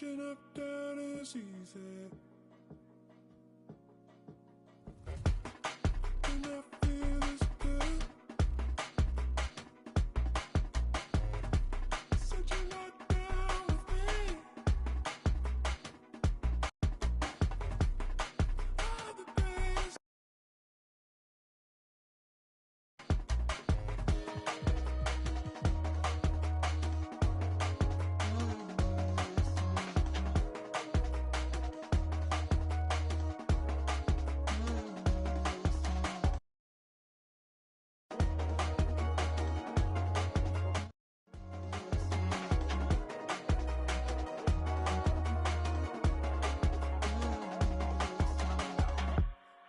Switching up down is easy. And I feel this good. Said you're not down with me. All the days.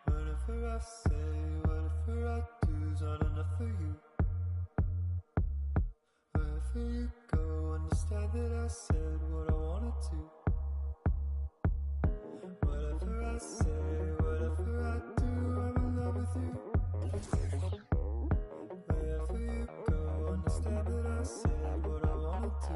Whatever I say, whatever I do's not enough for you. Wherever you go, understand that I said what I wanted to. Whatever I say, whatever I do, I'm in love with you. Wherever you go, understand that I said what I wanted to.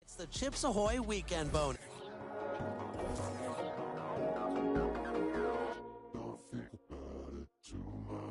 It's the Chips Ahoy weekend bonus. Don't think about it too much.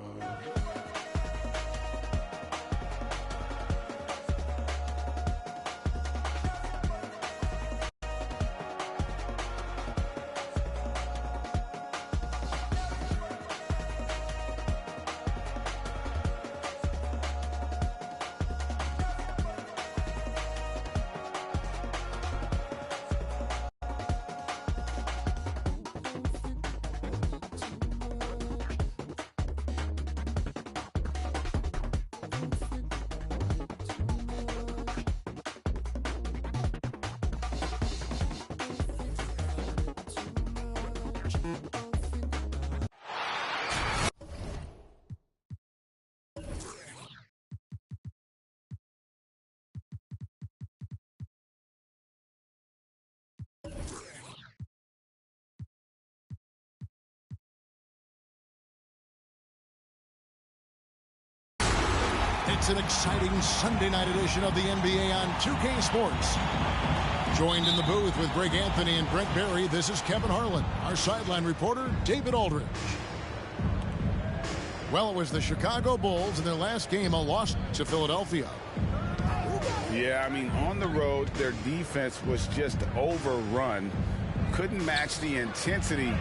It's an exciting Sunday night edition of the NBA on 2K Sports. Joined in the booth with Greg Anthony and Brent Barry, this is Kevin Harlan. Our sideline reporter, David Aldridge. Well, it was the Chicago Bulls in their last game, a loss to Philadelphia. Yeah, I mean, on the road, their defense was just overrun. Couldn't match the intensity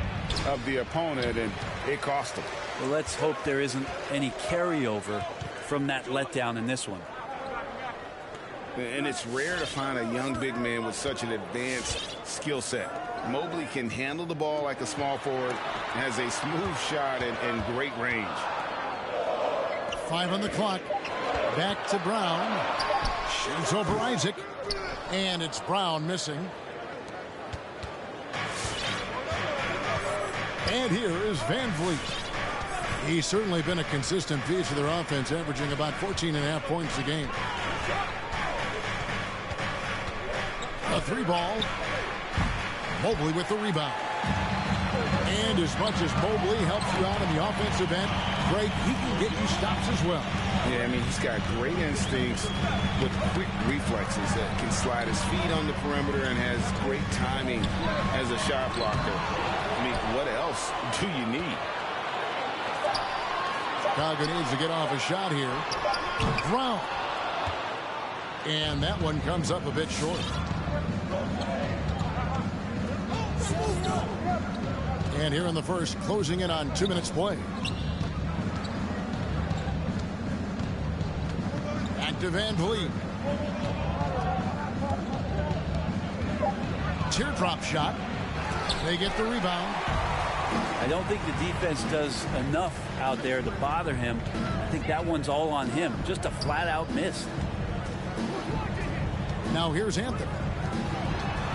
of the opponent, and it cost them. Well, let's hope there isn't any carryover from that letdown in this one. And it's rare to find a young big man with such an advanced skill set. Mobley can handle the ball like a small forward, has a smooth shot and great range. 5 on the clock. Back to Brown. Shoots over Isaac. And it's Brown missing. And here is Van Vliet. He's certainly been a consistent piece of their offense, averaging about 14.5 points a game. A 3-ball. Mobley with the rebound. And as much as Mobley helps you out in the offensive end, Greg, he can get you stops as well. Yeah, I mean, he's got great instincts with quick reflexes that can slide his feet on the perimeter and has great timing as a shot blocker. I mean, what else do you need? Chicago needs to get off a shot here. Brown. And that one comes up a bit short. And here in the first, closing in on 2 minutes play. Back to Van Vliet. Teardrop shot. They get the rebound. I don't think the defense does enough out there to bother him. I think that one's all on him. Just a flat-out miss. Now here's Anthony.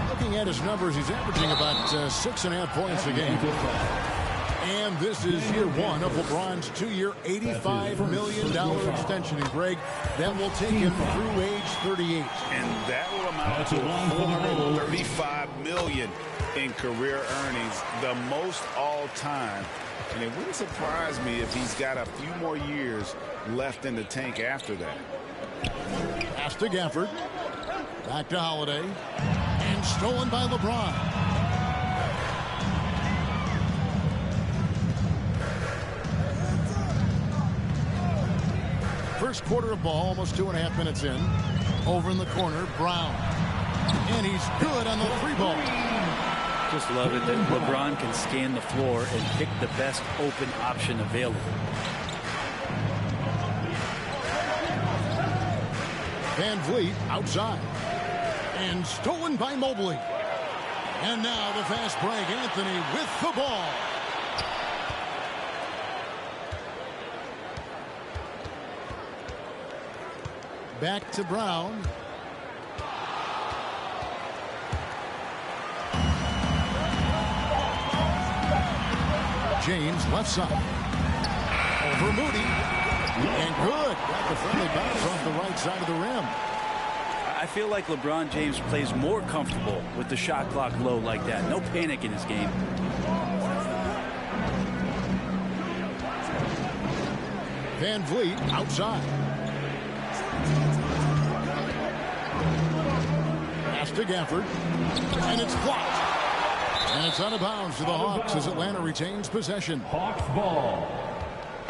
Looking at his numbers, he's averaging about 6.5 points a game. And this is year one of LeBron's 2-year, $85 million extension. And Greg, that will take him through age 38. And that will amount to $435 million in career earnings, the most all time. And it wouldn't surprise me if he's got a few more years left in the tank after that. Pass to Gafford. Back to Holiday. And stolen by LeBron. First quarter of ball, almost 2.5 minutes in. Over in the corner, Brown. And he's good on the 3-ball. Just love it that LeBron can scan the floor and pick the best open option available. Van Vliet outside. And stolen by Mobley. And now the fast break. Anthony with the ball. Back to Brown. James left side. Over Moody. And good. Got the friendly bounce off the right side of the rim. I feel like LeBron James plays more comfortable with the shot clock low like that. No panic in his game. Van Vliet outside. Pass to Gafford. And it's blocked. And it's out of bounds to the Hawks as Atlanta retains possession. Hawks ball.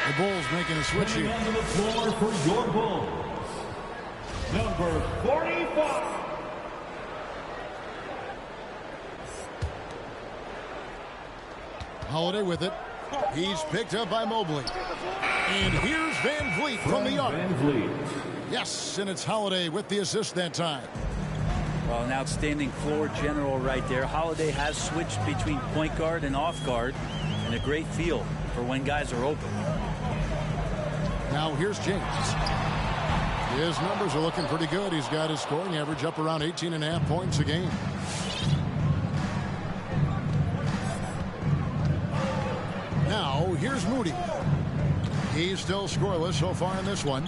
The Bulls making a switch here. On the floor for your Bulls. Number 45. Holiday with it. He's picked up by Mobley. And here's Van Vliet from the arc. Van Vliet. Yes, and it's Holiday with the assist that time. Well, an outstanding floor general right there. Holiday has switched between point guard and off guard, and a great feel for when guys are open. Now here's James. His numbers are looking pretty good. He's got his scoring average up around 18.5 points a game. Now here's Moody. He's still scoreless so far in this one.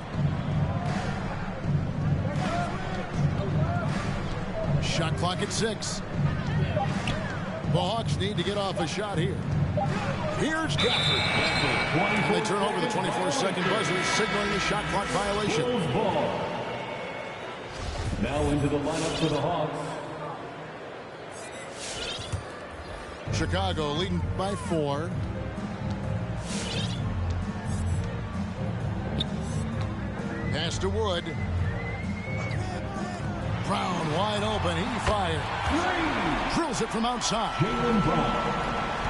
Shot clock at 6. The Hawks need to get off a shot here. Here's Gafford. They turn over the 24-second buzzer, signaling the shot clock violation. Ball. Now into the lineup for the Hawks. Chicago leading by 4. Pass to Wood. Brown wide open. He fired. Drills it from outside.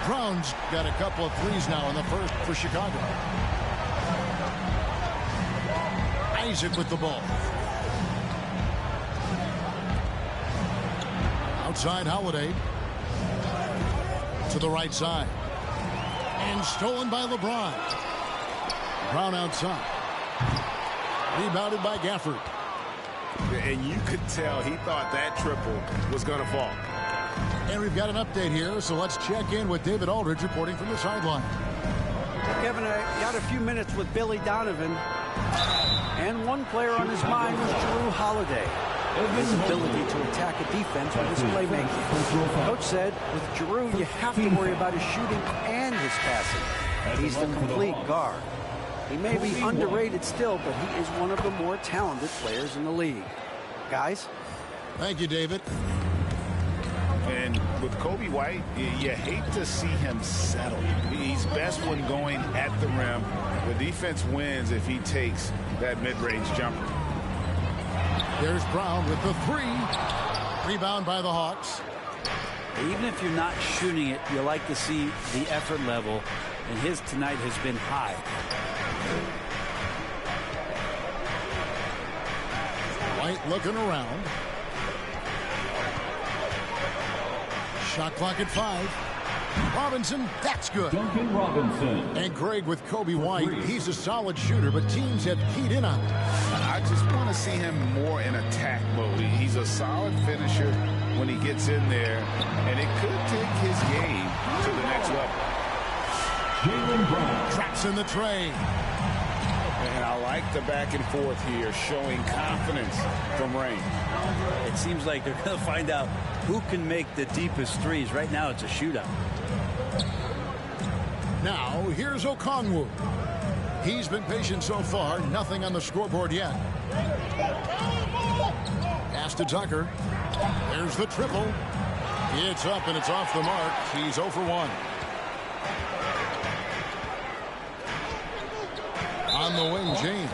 Brown's got a couple of threes now in the first for Chicago. Isaac with the ball. Outside Holiday. To the right side. And stolen by LeBron. Brown outside. Rebounded by Gafford. And you could tell he thought that triple was going to fall. And we've got an update here, so let's check in with David Aldridge reporting from the sideline. Kevin, I got a few minutes with Billy Donovan, and one player on his mind was Jrue Holiday. His ability to attack a defense with his playmaking. Coach said, with Jrue, you have to worry about his shooting and his passing. He's the complete guard. He may be underrated still, but he is one of the more talented players in the league. Guys? Thank you, David. And with Kobe White, you hate to see him settle. He's best when going at the rim. The defense wins if he takes that mid-range jumper. There's Brown with the 3. Rebound by the Hawks. Even if you're not shooting it, you like to see the effort level, and his tonight has been high. White looking around. Shot clock at 5. Robinson, that's good. Duncan Robinson. And Greg with Kobe White, he's a solid shooter, but teams have keyed in on him. I just want to see him more in attack mode. He's a solid finisher when he gets in there, and it could take his game to the next level. Traps in the tray. And I like the back and forth here, showing confidence from Rain. It seems like they're going to find out who can make the deepest threes. Right now, it's a shootout. Now, here's Okongwu. He's been patient so far. Nothing on the scoreboard yet. Pass to Tucker. There's the triple. It's up and it's off the mark. He's 0 for 1. On the wing, James.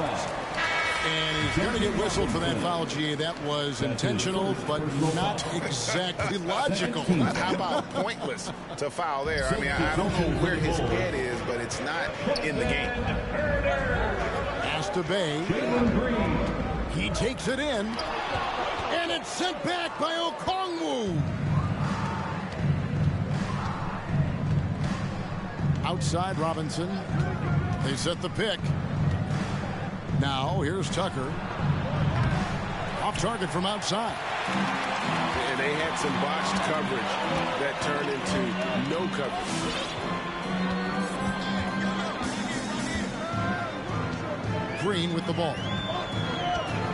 And he's going to get whistled for that foul, G. That was intentional, but not exactly logical. How about pointless to foul there? I mean, I don't know where his head is, but it's not in the game. Pass to Bay. He takes it in. And it's sent back by Okongwu. Outside Robinson. They set the pick. Now, here's Tucker. Off target from outside. And they had some botched coverage that turned into no coverage. Green with the ball.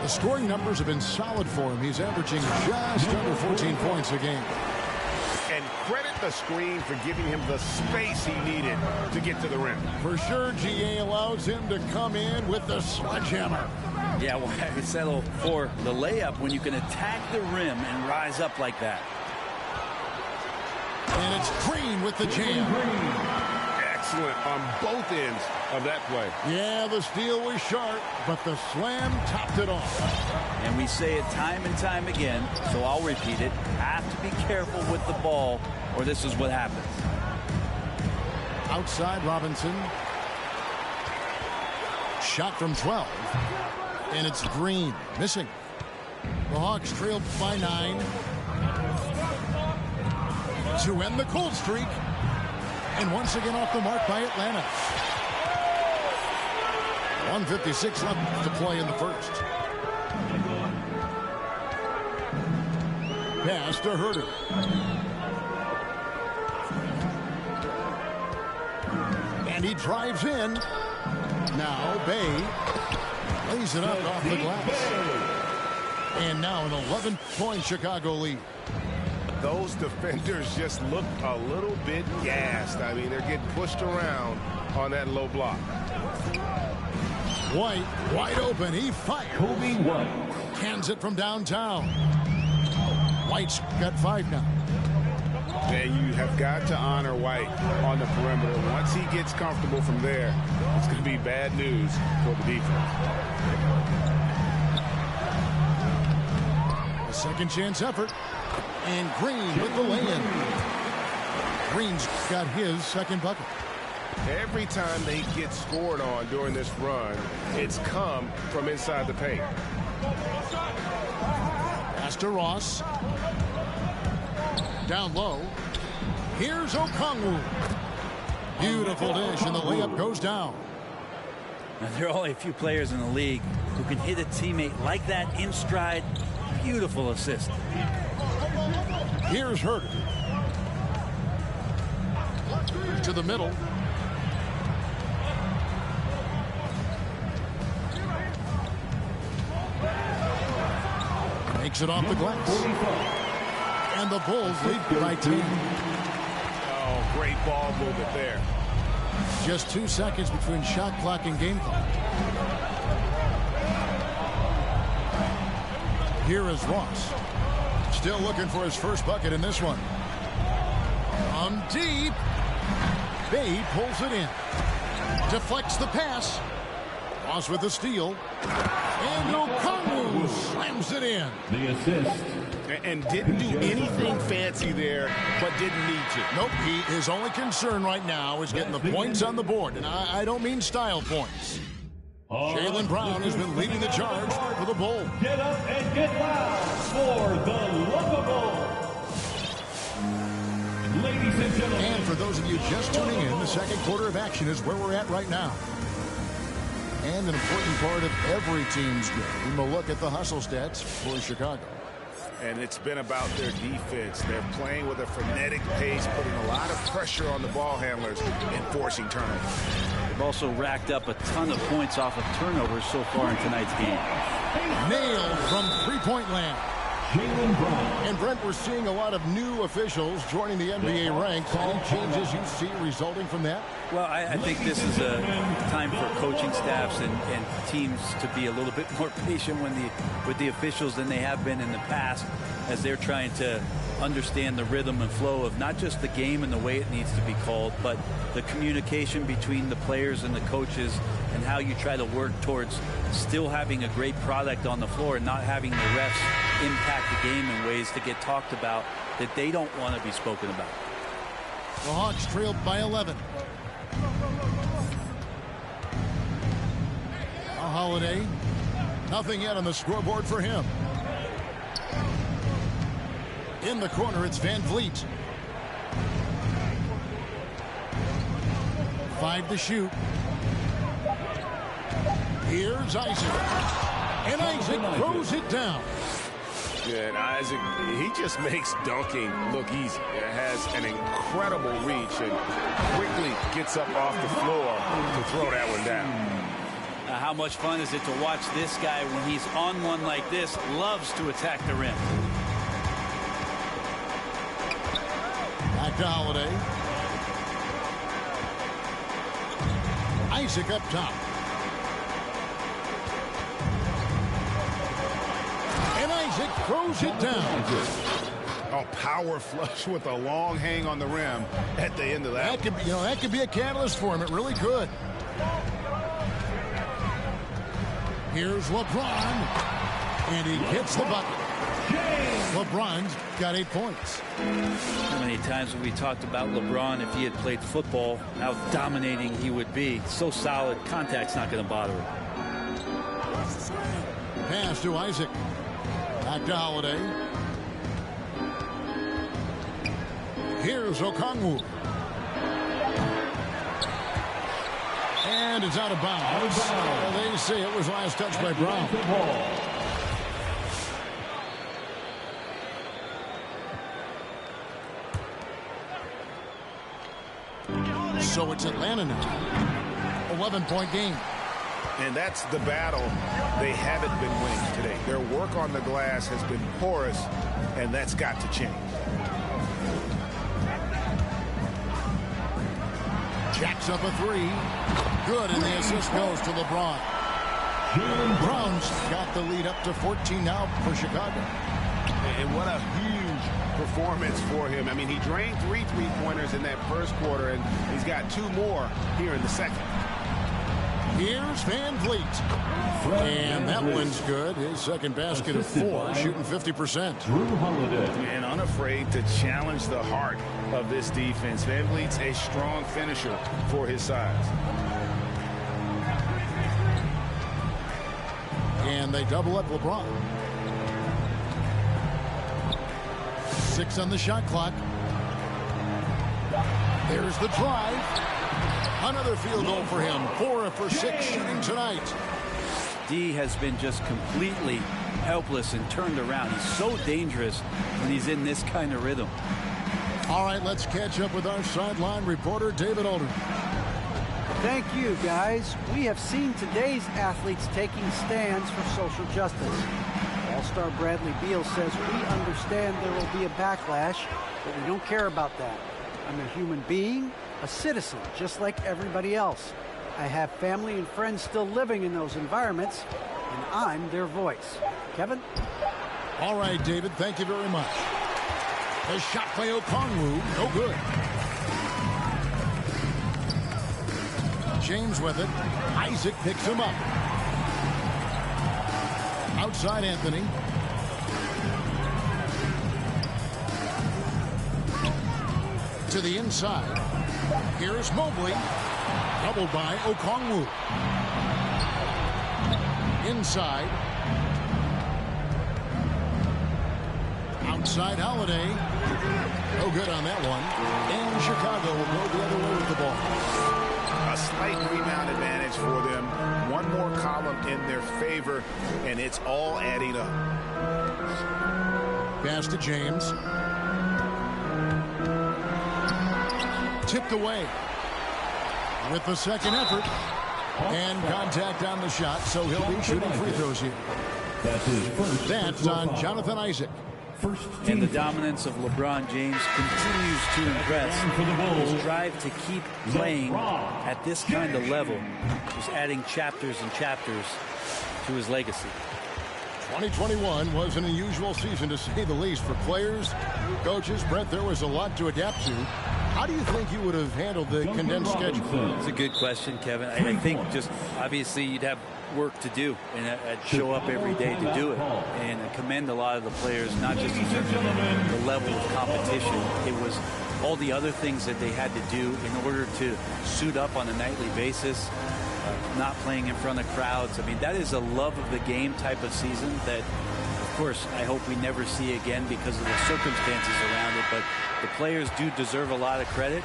The scoring numbers have been solid for him. He's averaging just under 14 points a game. And credit the screen for giving him the space he needed to get to the rim. For sure, GA allows him to come in with the sledgehammer. Yeah, well, I settle for the layup when you can attack the rim and rise up like that. And it's Green with the jam. Excellent on both ends of that play. Yeah, the steal was sharp, but the slam topped it off. And we say it time and time again, so I'll repeat it. Have to be careful with the ball, or this is what happens. Outside Robinson. Shot from 12. And it's Green. Missing. The Hawks trailed by 9. To end the cold streak. And once again off the mark by Atlanta. 1:56 left to play in the first. Pass to Herter. And he drives in. Now Bay lays it up off the glass. And now an 11-point Chicago lead. Those defenders just look a little bit gassed. I mean, they're getting pushed around on that low block. White, wide open. He fires. Kobe White. Cans it from downtown. White's got 5 now. And you have got to honor White on the perimeter. Once he gets comfortable from there, it's going to be bad news for the defense. A second chance effort. And Green with the lay-in. Green's got his second bucket. Every time they get scored on during this run, it's come from inside the paint. Pass to Ross. Down low. Here's Okongwu. Beautiful dish, and the layup goes down. Now, there are only a few players in the league who can hit a teammate like that in stride. Beautiful assist. Here's Herter. To the middle. Makes it off the glass. And the Bulls lead by 10. Oh, great ball movement there. Just 2 seconds between shot clock and game clock. Here is Ross. Still looking for his first bucket in this one. On deep. Bay pulls it in. Deflects the pass. Ross with the steal. And Okongwu slams it in. The assist. And didn't do anything fancy there, but didn't need to. Nope, his only concern right now is getting the points on the board. And I don't mean style points. Jaylen Brown has been leading the charge for the Bulls. Get up and get loud for the lovable. Ladies and gentlemen. And for those of you just tuning in, the second quarter of action is where we're at right now. And an important part of every team's game, a look at the hustle stats for Chicago. And it's been about their defense. They're playing with a frenetic pace, putting a lot of pressure on the ball handlers and forcing turnovers. They've also racked up a ton of points off of turnovers so far in tonight's game. Nailed from three-point land. And Brent, we're seeing a lot of new officials joining the NBA ranks. Any changes you see resulting from that? Well, I think this is a time for coaching staffs and teams to be a little bit more patient with the officials than they have been in the past, as they're trying to understand the rhythm and flow of not just the game and the way it needs to be called, but the communication between the players and the coaches, and how you try to work towards still having a great product on the floor and not having the refs impact the game in ways to get talked about that they don't want to be spoken about. The Hawks trailed by 11. Holiday, nothing yet on the scoreboard for him. In the corner, it's Van Vliet. 5 to shoot. Here's Isaac. And Isaac throws it down. Yeah, and Isaac, he just makes dunking look easy. It has an incredible reach and quickly gets up off the floor to throw that one down. How much fun is it to watch this guy when he's on one like this? Loves to attack the rim. Back to Holiday. Isaac up top. And Isaac throws it down. A power flush with a long hang on the rim at the end of that. That could be a catalyst for him. It really could. Here's LeBron, and he hits the bucket. LeBron's got 8 points. How many times have we talked about LeBron, if he had played football, how dominating he would be? So solid, contact's not going to bother him. Pass to Isaac. Back to Holiday. Here's Okongwu. And it's out of bounds. They say it was last touched by Brown. So it's Atlanta now. 11-point game. And that's the battle they haven't been winning today. Their work on the glass has been porous, and that's got to change. Jacks up a 3. Good, and the assist goes to LeBron. Brown's got the lead up to 14 now for Chicago. And what a huge performance for him. I mean, he drained 3 3-pointers in that first quarter, and he's got 2 more here in the second. Here's Van Vliet. And that one's good. His second basket of 4, shooting 50%. And unafraid to challenge the heart of this defense. Van Vliet's a strong finisher for his size. And they double up LeBron. 6 on the shot clock. There's the drive. Another field goal for him. 4 for 6 shooting tonight. D has been just completely helpless and turned around. He's so dangerous when he's in this kind of rhythm. All right, let's catch up with our sideline reporter, David Older. Thank you, guys. We have seen today's athletes taking stands for social justice. All-star Bradley Beal says, we understand there will be a backlash, but we don't care about that. I'm a human being, a citizen, just like everybody else. I have family and friends still living in those environments, and I'm their voice. Kevin? All right, David, thank you very much. The shot by Okongwu, no good. James with it. Isaac picks him up. Outside Anthony. To the inside. Here's Mobley. Doubled by Okongwu. Inside. Outside Holiday. No good on that one. And Chicago will go the other way with the ball. A slight rebound advantage for them. One more column in their favor, and it's all adding up. Pass to James. Tipped away with the second effort. And contact on the shot, so he'll be shooting free throws here. That's on Jonathan Isaac. And the dominance of LeBron James continues to impress. His drive to keep playing at this kind of level is adding chapters and chapters to his legacy. 2021 was an unusual season, to say the least, for players, coaches. Brett, there was a lot to adapt to. How do you think you would have handled the condensed schedule? It's a good question, Kevin. I think just obviously you'd have work to do, and I'd show up every day to do it. And I commend a lot of the players, not just in terms of the level of competition. It was all the other things that they had to do in order to suit up on a nightly basis. Not playing in front of crowds. I mean, that is a love of the game type of season that, of course, I hope we never see again because of the circumstances around it. But the players do deserve a lot of credit,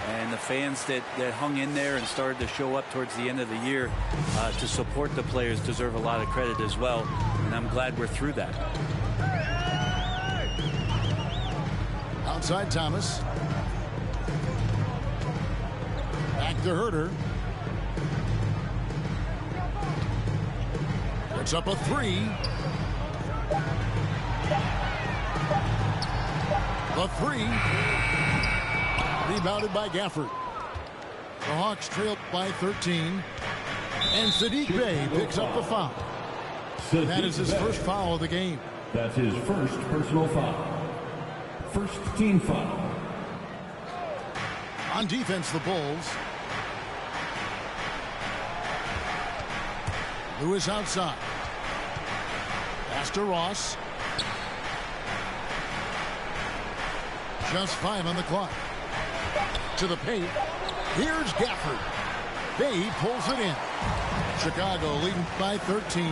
and the fans that hung in there and started to show up towards the end of the year to support the players deserve a lot of credit as well. And I'm glad we're through that. Outside Thomas. Back to Herter. It's up a three. The three. Rebounded by Gafford. The Hawks trailed by 13. And Sadiq Bey picks up the foul. That is his first foul of the game. That's his first personal foul. First team foul. On defense, the Bulls. Lewis outside. Pass to Ross. Just 5 on the clock. To the paint. Here's Gafford. Bey pulls it in. Chicago leading by 13.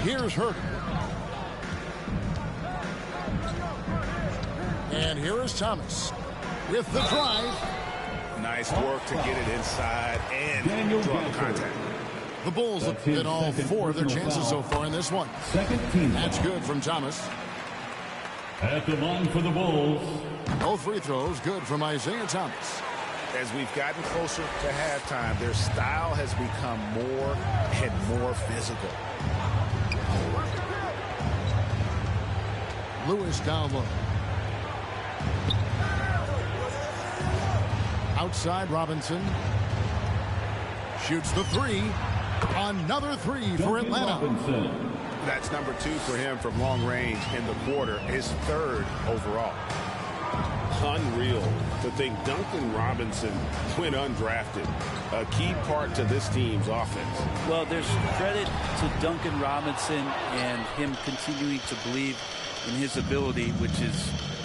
Here's Herter. And here is Thomas with the drive. Nice work to get it inside and draw the contact. The Bulls have hit all 4 of their chances so far in this one. That's good from Thomas. At the line for the Bulls. No free throws, good from Isaiah Thomas. As we've gotten closer to halftime, their style has become more and more physical. Lewis down low. Outside Robinson. Shoots the three. Another three for Atlanta. That's number 2 for him from long range in the quarter. His 3rd overall. Unreal to think Duncan Robinson went undrafted. A key part to this team's offense. Well, there's credit to Duncan Robinson and him continuing to believe in his ability, which is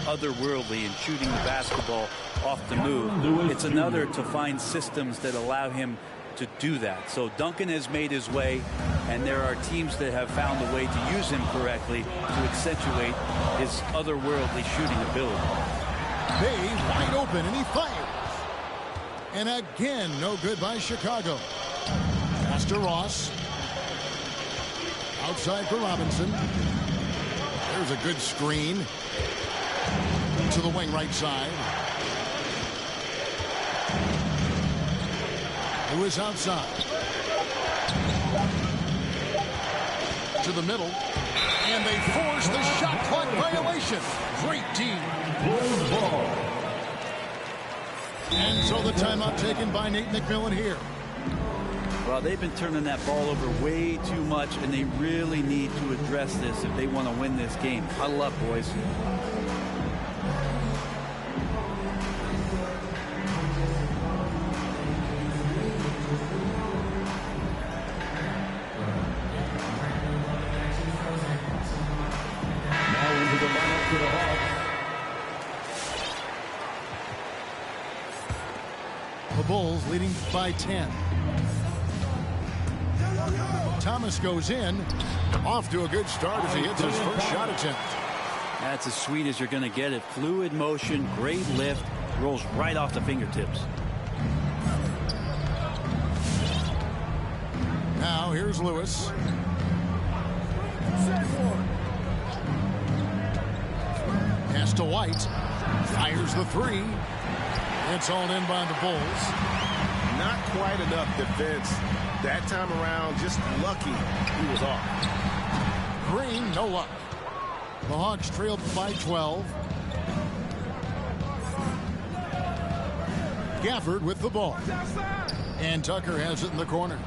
otherworldly in shooting the basketball off the move. It's another to find systems that allow him to do that. So Duncan has made his way, and there are teams that have found a way to use him correctly to accentuate his otherworldly shooting ability. Bey wide open, and he fires. And again, no good by Chicago. Pass to Ross. Outside for Robinson. There's a good screen. To the wing right side. Lewis outside. To the middle. And they force the shot clock violation. Great D. And so the timeout taken by Nate McMillan here. Well, they've been turning that ball over way too much, and they really need to address this if they want to win this game. Huddle up, boys. The Bulls leading by 10. Thomas goes in. Off to a good start as he hits his first shot attempt. That's as sweet as you're going to get it. Fluid motion, great lift, rolls right off the fingertips. Now here's Lewis. Pass to White. Fires the three. It's hauled in by the Bulls. Not quite enough defense that time around. Just lucky he was off. Green, no luck. The Hawks trailed by 12. Gafford with the ball. And Tucker has it in the corner.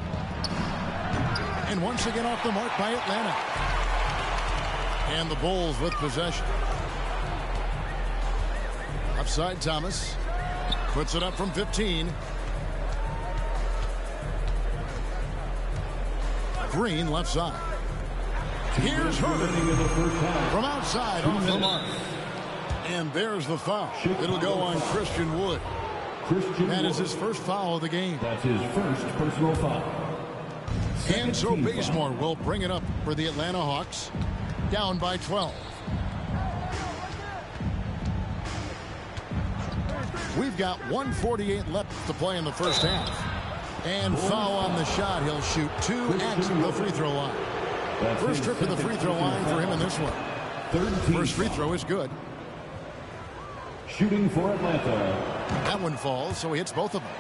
And once again off the mark by Atlanta. And the Bulls with possession. Upside Thomas. Puts it up from 15. Green left side. Here's Herder from outside off the mark. And there's the foul. It'll go on Christian Wood. That is his first foul of the game. That's his first personal foul. And so Bazemore will bring it up for the Atlanta Hawks. Down by 12. We've got 1:48 left to play in the first half. And foul on the shot. He'll shoot 2 at the free throw line. First trip to the free throw line for him in this one. First free throw is good. Shooting for Atlanta. That one falls, so he hits both of them.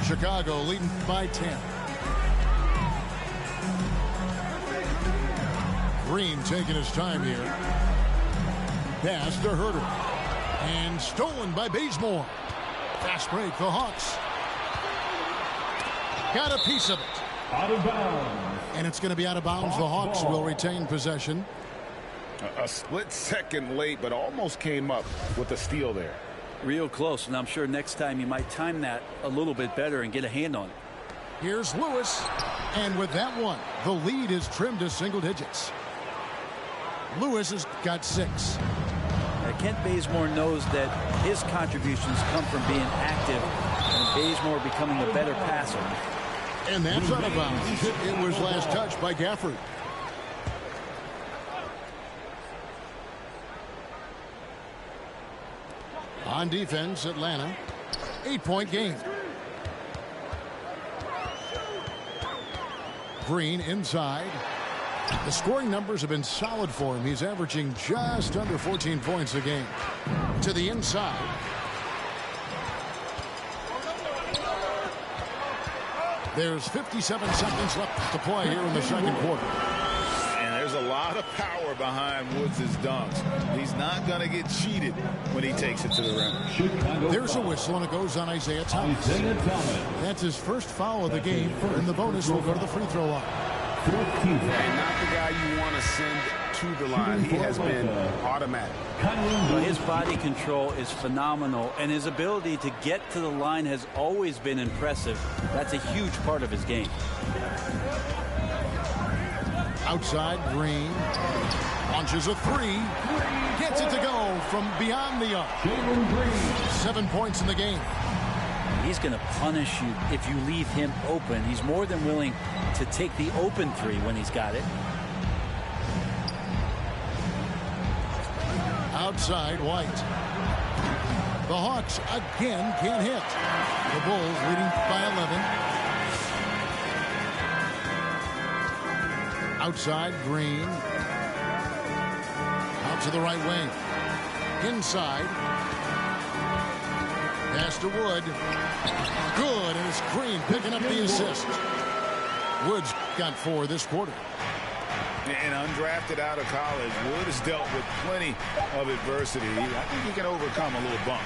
Chicago leading by 10. Green taking his time here. Pass to Herder. And stolen by Bazemore. Fast break, the Hawks. Got a piece of it. Out of bounds. And it's going to be out of bounds. The Hawks will retain possession. A split second late, but almost came up with a steal there. Real close, and I'm sure next time you might time that a little bit better and get a hand on it. Here's Lewis. And with that one, the lead is trimmed to single digits. Lewis has got 6. Kent Bazemore knows that his contributions come from being active and Bazemore becoming a better passer. And that's out of bounds. It was last touched by Gafford. On defense, Atlanta. 8-point game. Green inside. The scoring numbers have been solid for him. He's averaging just under 14 points a game. To the inside. There's 57 seconds left to play here in the second quarter. And there's a lot of power behind Woods' dunks. He's not going to get cheated when he takes it to the rim. There's a whistle, and it goes on Isaiah Thomas. That's his first foul of the game, and the bonus will go to the free throw line. And not the guy you want to send to the line. He has been automatic. His body control is phenomenal, and his ability to get to the line has always been impressive. That's a huge part of his game. Outside, Green launches a three. Gets it to go from beyond the arc. 7 points in the game. He's going to punish you if you leave him open. He's more than willing to take the open three when he's got it. Outside, White. The Hawks again can't hit. The Bulls leading by 11. Outside, Green. Out to the right wing. Inside. Pass to Wood. Good, and it's Green picking up the assist. Wood's got 4 this quarter. And undrafted out of college, Wood has dealt with plenty of adversity. I think he can overcome a little bump.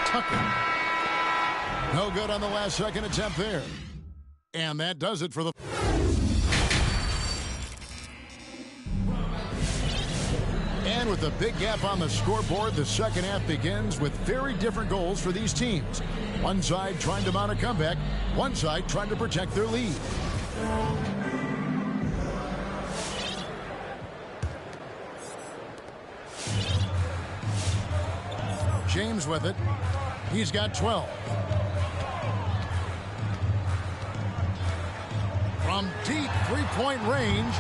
Tucker. No good on the last second attempt there. And that does it for the... And with a big gap on the scoreboard, the second half begins with very different goals for these teams. One side trying to mount a comeback, one side trying to protect their lead. James with it. He's got 12. From deep three-point range.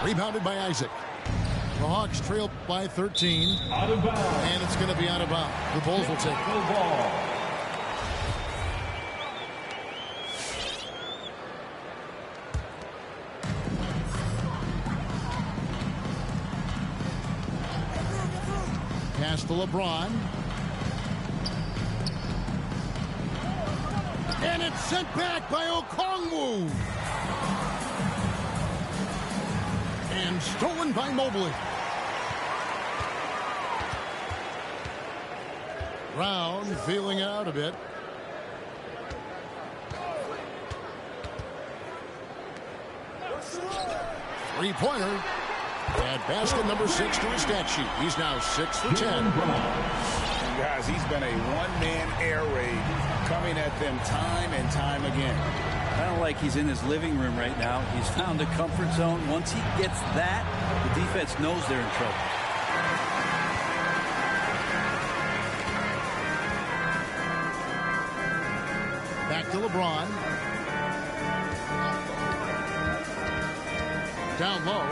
Rebounded by Isaac. The Hawks trail by 13. Out of bounds. And it's going to be out of bounds. The Bulls will take No ball. Pass to LeBron. And it's sent back by Okongwu. And stolen by Mobley. Brown feeling it out a bit. Three-pointer. And basket number 6 to his stat sheet. He's now 6 for 10. Guys, he's been a one-man air raid coming at them time and time again. I don't like he's in his living room right now. He's found a comfort zone. Once he gets that, the defense knows they're in trouble. Back to LeBron. Down low.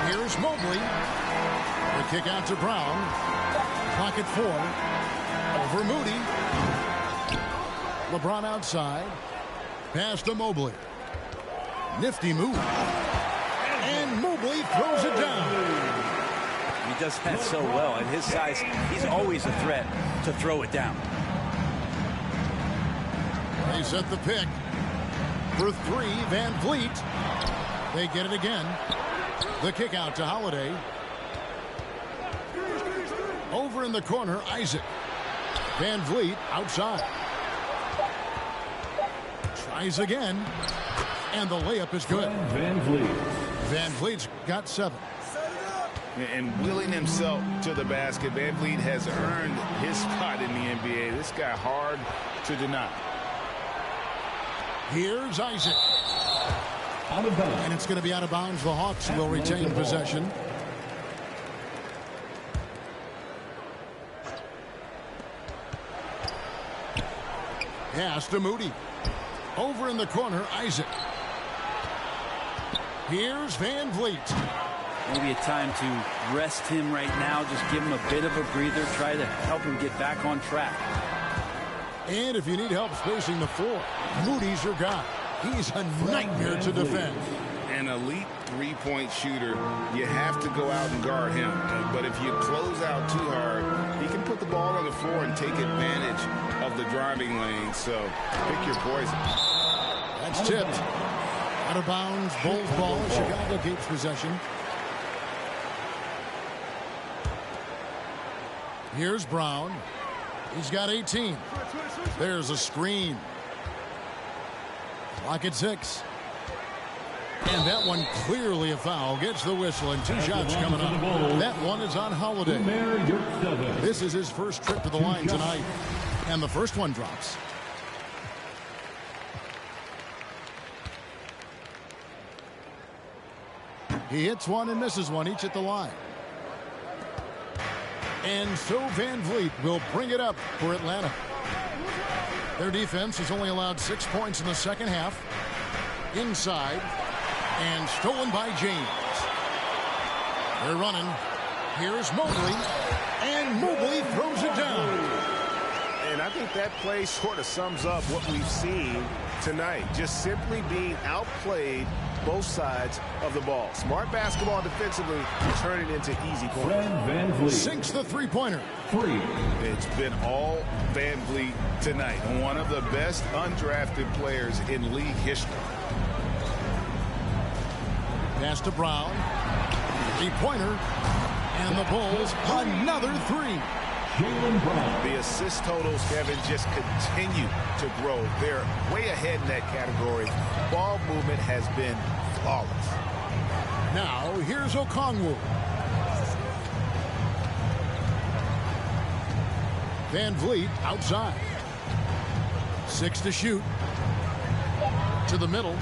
Here's Mobley. The kick out to Brown. Clock at 4. Over Moody. LeBron outside. Pass to Mobley. Nifty move. And Mobley throws it down. He does that so well. At his size, he's always a threat to throw it down. They set the pick. For 3, Van Vliet. They get it again. The kick out to Holiday. Over in the corner, Isaac. Van Vliet outside. Tries again. And the layup is good. Van Vliet. Van Vliet's got 7. And willing himself to the basket, Van Vliet has earned his spot in the NBA. This guy hard to deny. Here's Isaac. Out of bounds. And it's going to be out of bounds. The Hawks will retain possession. Pass to Moody. Over in the corner, Isaac. Here's Van Vliet. Maybe a time to rest him right now. Just give him a bit of a breather. Try to help him get back on track. And if you need help spacing the floor, Moody's your guy. He's a nightmare to defend. An elite three-point shooter, you have to go out and guard him. But if you close out too hard, he can put the ball on the floor and take advantage of the driving lane. So pick your poison. That's tipped. Out of bounds, Bulls ball. Chicago keeps possession. Here's Brown. He's got 18. There's a screen. Clock at 6. And that one clearly a foul. Gets the whistle and 2 shots coming up. That one is on Holiday. This is his first trip to the line tonight. And the first one drops. He hits one and misses one, each at the line. And so Van Vliet will bring it up for Atlanta. Their defense has only allowed 6 points in the second half. Inside. And stolen by James. They're running. Here's Mobley. And Mobley throws it down. And I think that play sort of sums up what we've seen tonight. Just simply being outplayed both sides of the ball. Smart basketball defensively, turning into easy points. Sinks the three-pointer. 3. It's been all Van Vliet tonight. One of the best undrafted players in league history. Pass to Brown. Three-pointer. And the Bulls, another 3. The assist totals, Kevin, just continue to grow. They're way ahead in that category. Ball movement has been flawless. Now, here's Okongwu. Van Vliet outside. 6 to shoot. To the middle.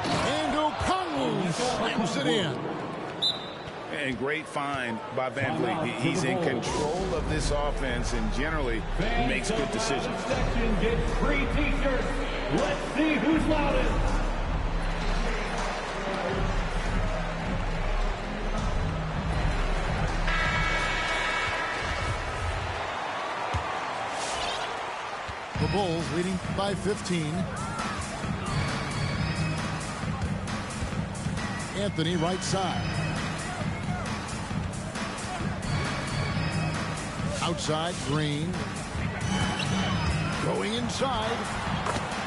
And Okongwu slams it in. And great find by Van Vliet. He's in control of this offense and generally makes good decisions. Section gets free t-shirts. Let's see who's loudest. The Bulls leading by 15. Anthony right side. Outside, Green. Going inside.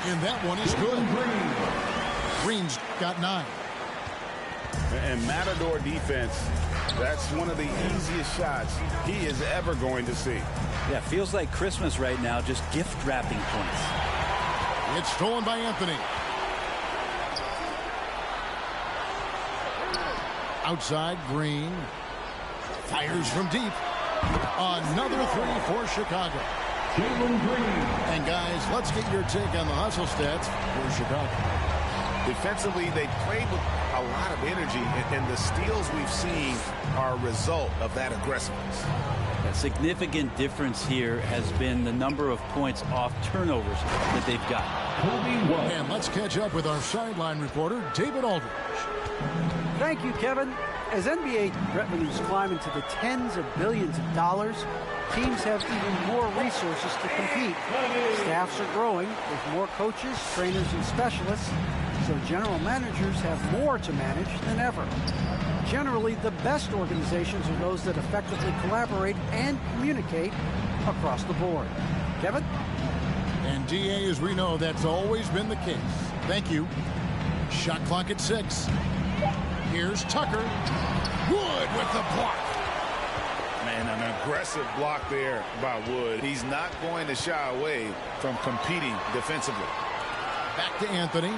And that one is good. Green's got 9. And Matador defense, that's one of the easiest shots he is ever going to see. Yeah, feels like Christmas right now, just gift wrapping points. It's stolen by Anthony. Outside, Green. Fires from deep. Another 3 for Chicago. And guys, let's get your take on the hustle stats for Chicago. Defensively, they played with a lot of energy, and the steals we've seen are a result of that aggressiveness. A significant difference here has been the number of points off turnovers that they've got. And let's catch up with our sideline reporter, David Aldridge. Thank you, Kevin. As NBA revenues climb into the tens of billions of dollars, teams have even more resources to compete. Staffs are growing with more coaches, trainers, and specialists, so general managers have more to manage than ever. Generally, the best organizations are those that effectively collaborate and communicate across the board. Kevin? And DA, as we know, that's always been the case. Thank you. Shot clock at 6. Here's Tucker. Wood with the block. Man, an aggressive block there by Wood. He's not going to shy away from competing defensively. Back to Anthony.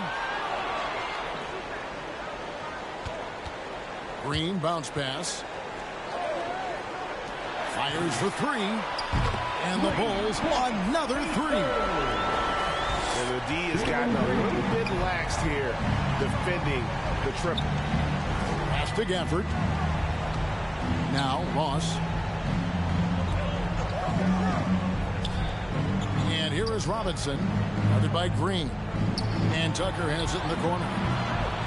Green bounce pass. Fires for 3. And the Bulls another 3. And the D has gotten a little bit laxed here defending the triple. Pass to Gafford. Now Ross. And here is Robinson. Guarded by Green. And Tucker has it in the corner.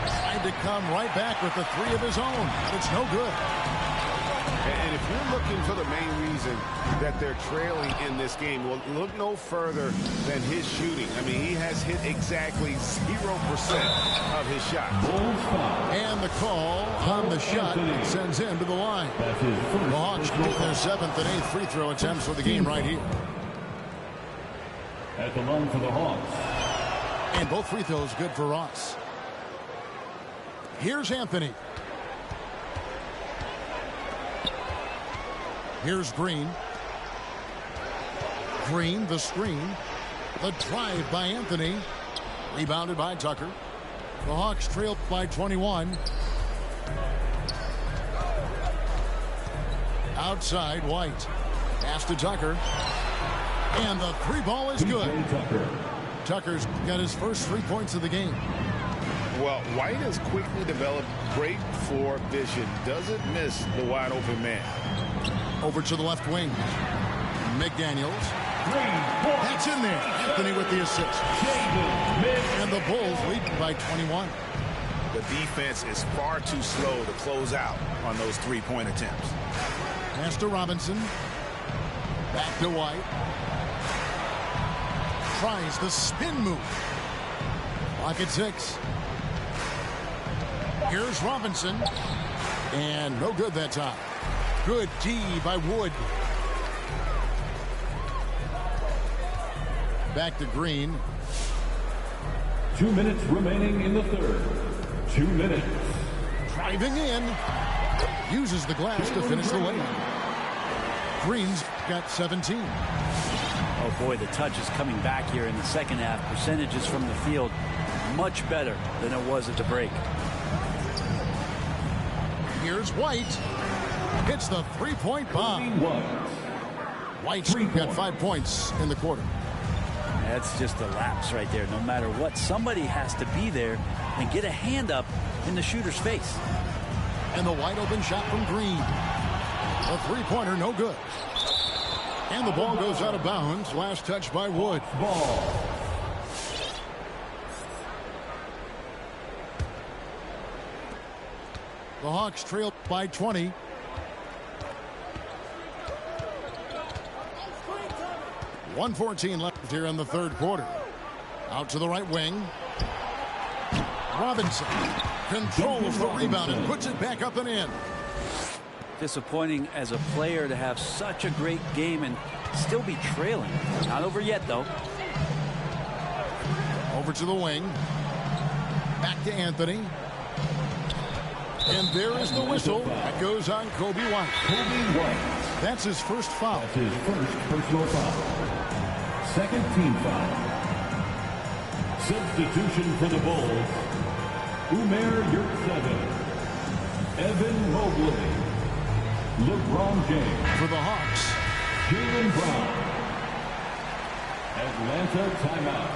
Tried to come right back with the 3 of his own, but it's no good. And if you're looking for the main reason that they're trailing in this game, well, look no further than his shooting. I mean, he has hit exactly 0% of his shots. And the call on the shot sends him to the line. The Hawks get their 7th and 8th free throw attempts for the game right here. At the line for the Hawks. And both free throws good for Ross. Here's Anthony. Here's Green. Green, the screen. The drive by Anthony. Rebounded by Tucker. The Hawks trailed by 21. Outside, White. Pass to Tucker. And the 3 ball is good. Tucker's got his first 3 points of the game. Well, White has quickly developed great floor vision. Doesn't miss the wide open man. Over to the left wing. McDaniels. That's in there. Anthony with the assist. And the Bulls lead by 21. The defense is far too slow to close out on those 3-point attempts. Pass to Robinson. Back to White. Tries the spin move. Clock at 6. Here's Robinson. And no good that time. Good D by Wood. Back to Green. 2 minutes remaining in the third. 2 minutes. Driving in. Uses the glass to finish the layup. Green's got 17. Oh boy, the touch is coming back here in the second half. Percentages from the field much better than it was at the break. Here's White. Hits the 3-point bomb. White's got 5 points in the quarter. That's just a lapse right there. No matter what, somebody has to be there and get a hand up in the shooter's face. And the wide open shot from Green. A 3-pointer, no good. And the ball goes out of bounds. Last touch by Wood. Ball. The Hawks trail by 20. .114 left here in the third quarter. Out to the right wing. Robinson controls the rebound and puts it back up and in. Disappointing as a player to have such a great game and still be trailing. Not over yet, though. Over to the wing. Back to Anthony. And there is the whistle. That goes on Kobe White. Kobe White. That's his first foul. That's his first personal foul. Second team foul. Substitution for the Bulls. Umair Yurtseven. Evan Mobley. LeBron James. For the Hawks. Jaylen Brown. Atlanta timeout.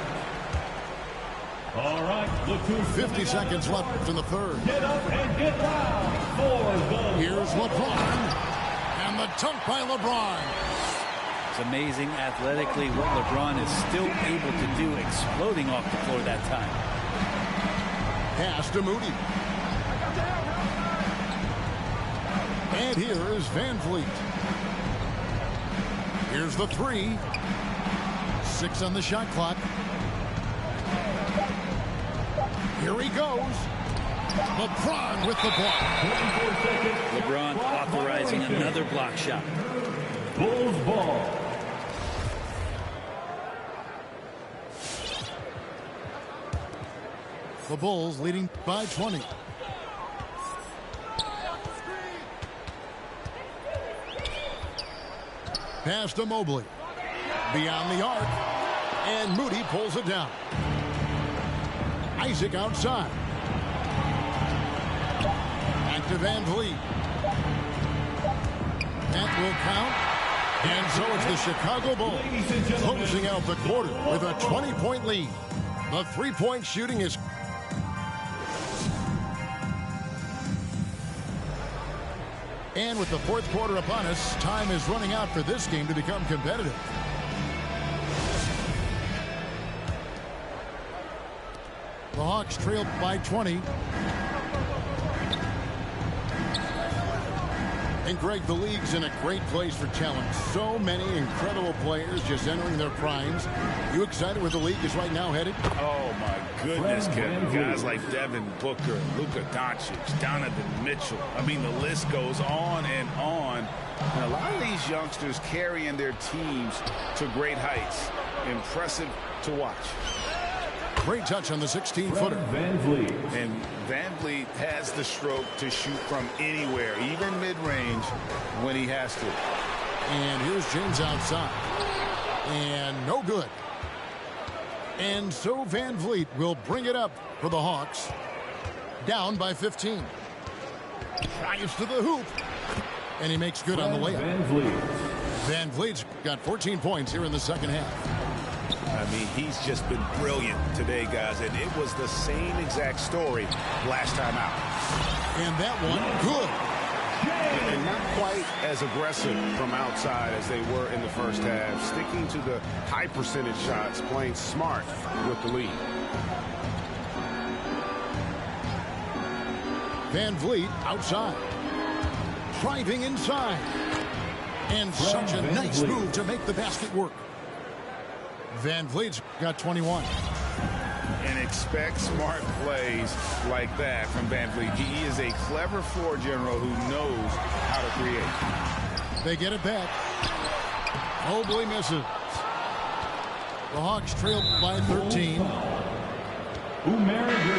All right, look to 50 seconds left in the third. Get up and get loud for the... Here's LeBron. And the dunk by LeBron. It's amazing athletically what LeBron is still able to do, exploding off the floor that time. Pass to Moody. And here is Van Vliet. Here's the three. 6 on the shot clock. Here he goes. LeBron with the block. LeBron authorizing another block shot. Bulls ball. The Bulls leading by 20. Pass to Mobley. Beyond the arc. And Moody pulls it down. Isaac outside. Back to Van Vliet. That will count. And so it's the Chicago Bulls closing out the quarter with a 20-point lead. The three-point shooting is... And with the fourth quarter upon us, time is running out for this game to become competitive. The Hawks trail by 20. And Greg, the league's in a great place for talent. So many incredible players just entering their primes. You excited where the league is right now headed? Oh, my goodness, Kevin. Guys like Devin Booker, Luka Doncic, Donovan Mitchell. I mean, the list goes on and on. And a lot of these youngsters carrying their teams to great heights. Impressive to watch. Great touch on the 16-footer. Van Vliet. And Van Vliet has the stroke to shoot from anywhere, even mid-range, when he has to. And here's James outside. And no good. And so Van Vliet will bring it up for the Hawks. Down by 15. Drives to the hoop. And he makes good on the layup. Van Vliet. Van Vliet's got 14 points here in the second half. I mean, he's just been brilliant today, guys, and it was the same exact story last time out. And that one, good. And not quite as aggressive from outside as they were in the first half, sticking to the high percentage shots, playing smart with the lead. Van Vliet outside. Driving inside. And such a nice move to make the basket work. Van Vliet's got 21. And expect smart plays like that from Van Vliet. He is a clever floor general who knows how to create. They get it back. Mobley misses. The Hawks trail by 13.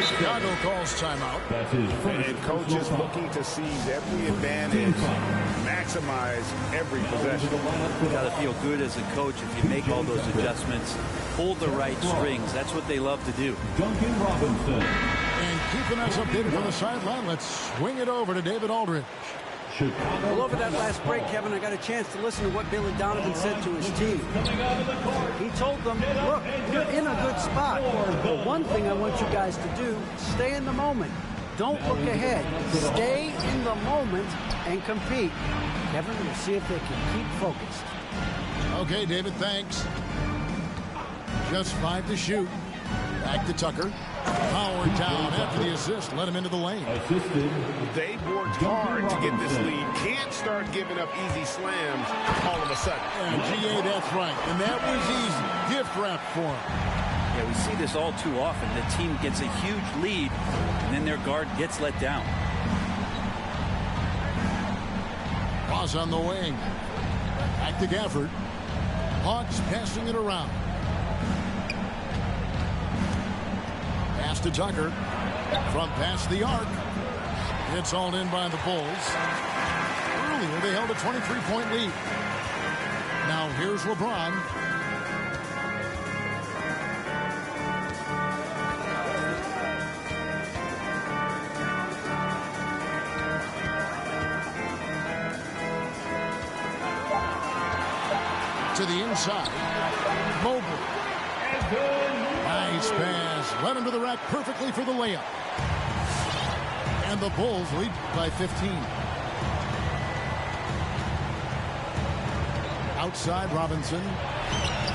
Chicago calls timeout. That's his first. And coach is looking to seize every advantage, maximize every possession. You got to feel good as a coach if you make all those adjustments, pull the right strings. That's what they love to do. Duncan Robinson. And keeping us updated from the sideline, let's swing it over to David Aldridge. Chicago. Well, over that last break, Kevin, I got a chance to listen to what Billy Donovan said to his team. He told them, look, you're in a good spot. But one thing I want you guys to do, stay in the moment. Don't look ahead. Stay in the moment and compete. Kevin, we'll see if they can keep focused. Okay, David, thanks. Just 5 to shoot. Back to Tucker. Power down after the assist. Let him into the lane. Assisted. They've worked hard to get this lead. Can't start giving up easy slams all of a sudden. And GA, that's right. And that was easy. Gift wrap for him. Yeah, we see this all too often. The team gets a huge lead, and then their guard gets let down. Toss on the wing. Back to Gafford. Hawks passing it around. Pass to Tucker. From past the arc. It's hauled in by the Bulls. Earlier, they held a 23-point lead. Now here's LeBron. To the inside. Mobley. Nice pass. Led him to the rack perfectly for the layup. And the Bulls lead by 15. Outside Robinson.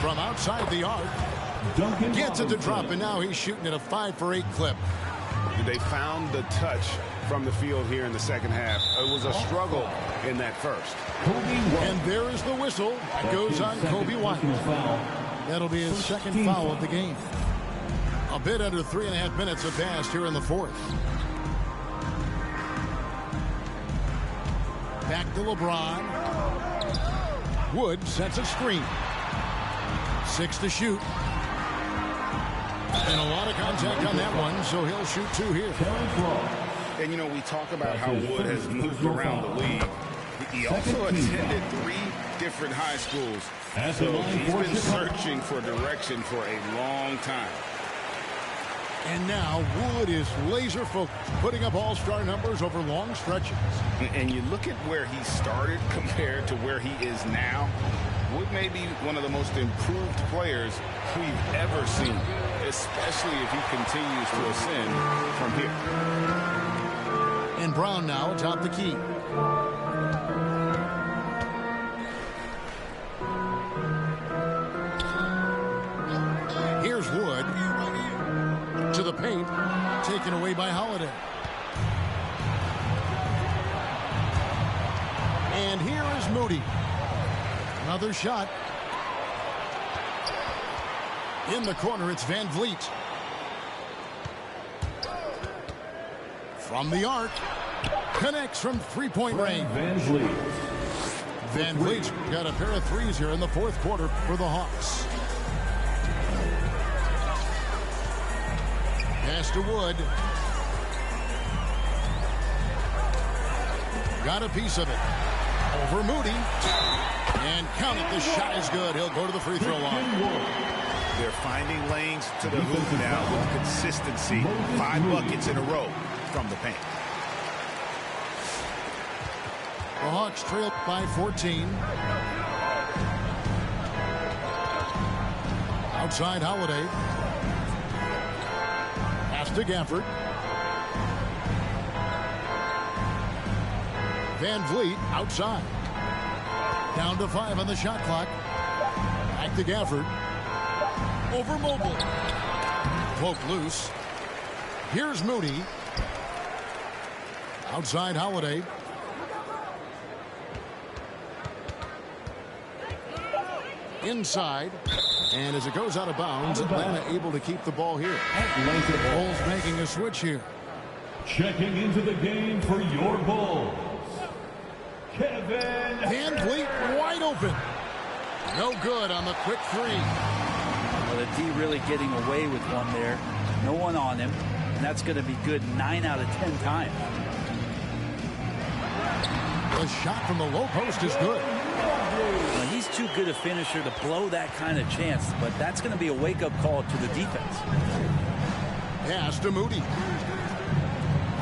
From outside the arc. Gets it to drop, and now he's shooting at a 5-for-8 clip. They found the touch from the field here in the second half. It was a struggle in that first. And there is the whistle. That goes on Kobe White. That'll be his second foul of the game. A bit under 3.5 minutes have passed here in the fourth. Back to LeBron. Wood sets a screen. 6 to shoot. And a lot of contact on that one, so he'll shoot 2 here. And, you know, we talk about how Wood has moved around the league. He also attended 3 different high schools. So he's been searching for direction for a long time. And now Wood is laser focused, putting up all-star numbers over long stretches. And you look at where he started compared to where he is now. Wood may be one of the most improved players we've ever seen, especially if he continues to ascend from here. And Brown now atop the key. Here's Wood to the paint, taken away by Holiday. And here is Moody. Another shot. In the corner, it's Van Vliet. From the arc. Connects from three-point range. Van Vliet's got a pair of threes here in the fourth quarter for the Hawks. Pass to Wood. Got a piece of it. Over Moody. And count it. The shot is good. He'll go to the free throw line. They're finding lanes to the hoop now with consistency. 5 buckets in a row from the paint. The Hawks trail by 14. Outside Holiday. Pass to Gafford. Van Vliet outside. Down to 5 on the shot clock. Back to Gafford. Over Mobley. Poke loose. Here's Moody. Outside Holiday. Inside. And as it goes out of bounds, Atlanta able to keep the ball here. The Bulls making a switch here. Checking into the game for your Bulls, Kevin Van Vliet wide open. No good on the quick three. Well, the D really getting away with one there. No one on him. And that's going to be good 9 out of 10 times. The shot from the low post is good. Well, he's too good a finisher to blow that kind of chance, but that's going to be a wake-up call to the defense. Pass to Moody.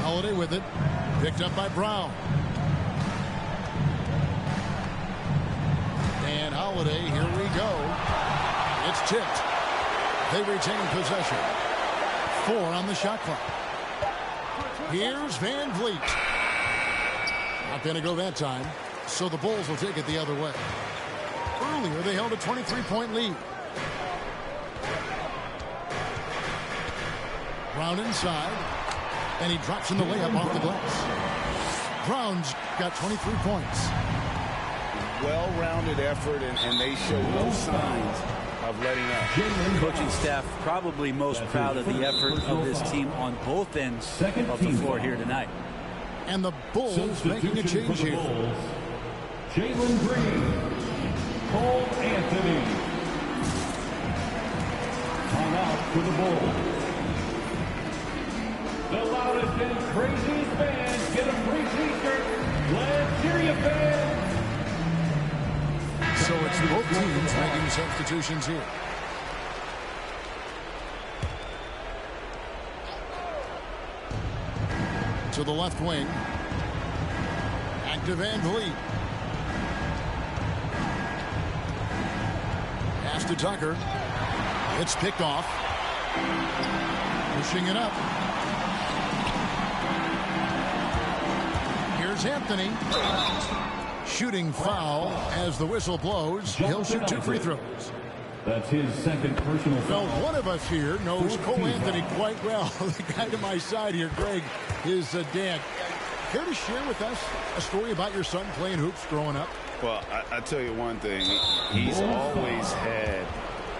Holiday with it. Picked up by Brown. And Holiday, here we go. It's tipped. They retain possession. 4 on the shot clock. Here's Van Vliet. Not going to go that time, so the Bulls will take it the other way. Earlier, they held a 23-point lead. Brown inside, and he drops in the layup off the glass. Brown's got 23 points. Well-rounded effort, and they show no signs of letting up. The coaching staff probably most proud of the effort of this team on both ends of the floor here tonight. And the Bulls making a change here. Jalen Green, Cole Anthony. Time out for the Bulls. The loudest and craziest fans get a free t-shirt. Let's hear you, fans. So it's both teams making substitutions here. To the left wing. Back to Van Vliet. Pass to Tucker. It's picked off. Pushing it up. Here's Anthony. Shooting foul as the whistle blows. He'll shoot 2 free throws. That's his second personal foul. Well, one of us here knows Cole Anthony quite well. The guy to my side here, Greg, is dad. Care to share with us a story about your son playing hoops growing up? Well, I tell you one thing. He's always had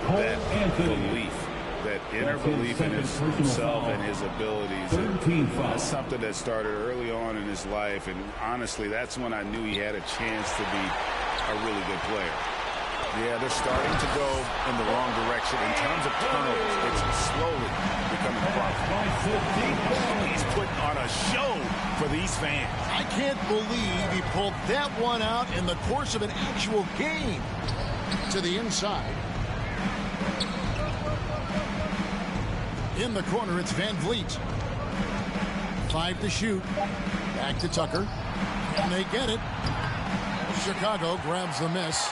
that belief, that inner belief in himself and his abilities. And that's something that started early on in his life. And honestly, that's when I knew he had a chance to be a really good player. Yeah, they're starting to go in the wrong direction in terms of turnovers. It's slowly becoming a problem. He's putting on a show for these fans. I can't believe he pulled that one out in the course of an actual game. To the inside. In the corner, it's Van Vliet. 5 to shoot. Back to Tucker. And they get it. Chicago grabs the miss.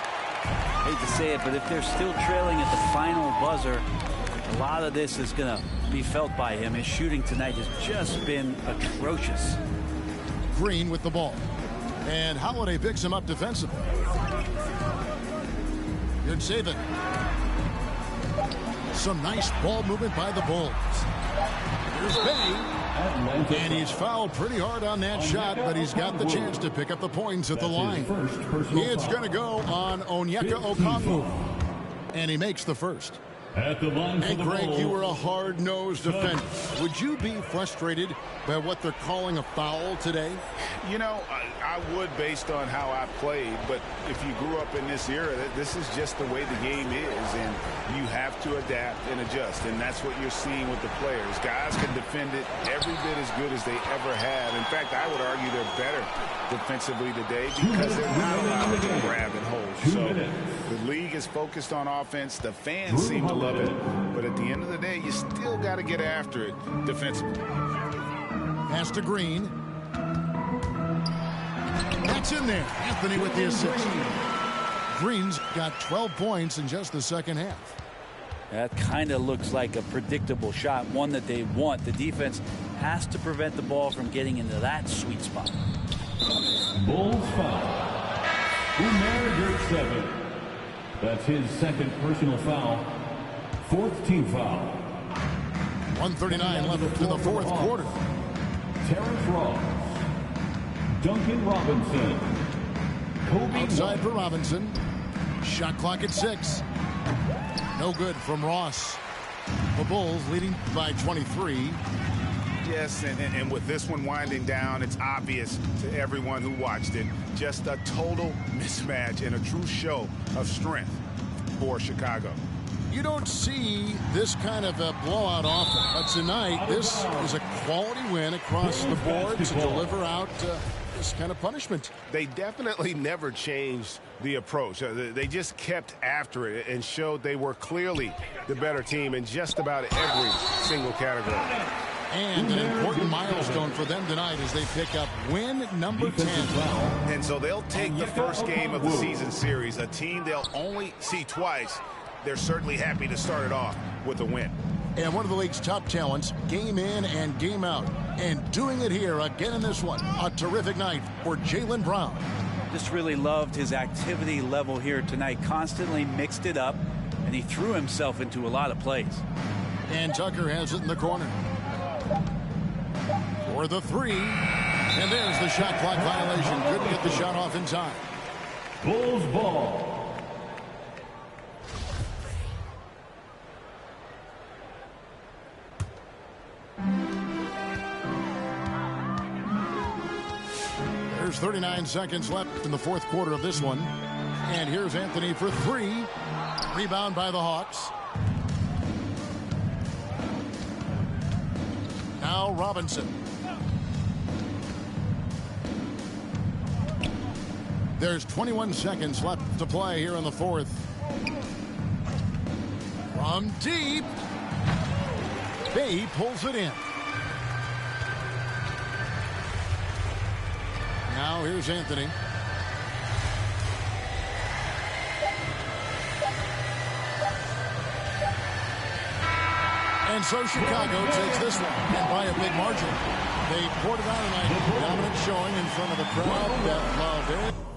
Hate to say it, but if they're still trailing at the final buzzer, a lot of this is going to be felt by him. His shooting tonight has just been atrocious. Green with the ball. And Holiday picks him up defensively. Good saving. Some nice ball movement by the Bulls. Here's Bay. And he's fouled pretty hard on that shot, but he's got the chance to pick up the points at the line. It's going to go on Onyeka Okongwu. And he makes the first. At the line for and the Greg, Bulls, you were a hard-nosed defender. Would you be frustrated by what they're calling a foul today? You know, I would based on how I played, but if you grew up in this era, this is just the way the game is, and you have to adapt and adjust, and that's what you're seeing with the players. Guys can defend it every bit as good as they ever have. In fact, I would argue they're better defensively today because they're not allowed to grab and hold. So the league is focused on offense. The fans seem to love it, but at the end of the day, you still got to get after it defensively. Pass to Green. That's in there. Anthony with the assist. Green's got 12 points in just the second half. That kind of looks like a predictable shot, one that they want. The defense has to prevent the ball from getting into that sweet spot. Bulls foul. Umair 7. That's his second personal foul. 4th team foul. 1:39 left in the fourth quarter. Terrence Ross. Duncan Robinson. Kobe Outside for Robinson. Shot clock at 6. No good from Ross. The Bulls leading by 23. Yes, and with this one winding down, it's obvious to everyone who watched it. Just a total mismatch and a true show of strength for Chicago. You don't see this kind of a blowout often, but tonight this is a quality win across the board to deliver out this kind of punishment. They definitely never changed the approach. They just kept after it and showed they were clearly the better team in just about every single category. And an important milestone for them tonight as they pick up win number 10. And so they'll take the first game of the season series, a team they'll only see twice. They're certainly happy to start it off with a win. And one of the league's top talents, game in and game out. And doing it here again in this one. A terrific night for Jaylen Brown. Just really loved his activity level here tonight. Constantly mixed it up, and he threw himself into a lot of plays. And Tucker has it in the corner. For the 3. And there's the shot clock violation. Couldn't get the shot off in time. Bulls ball. There's 39 seconds left in the fourth quarter of this one. And here's Anthony for three. Rebound by the Hawks. Now Robinson. There's 21 seconds left to play here in the fourth. From deep. Bay pulls it in. Now here's Anthony. And so Chicago takes this one, and by a big margin. They poured it out tonight. Dominant showing in front of the crowd that loved it.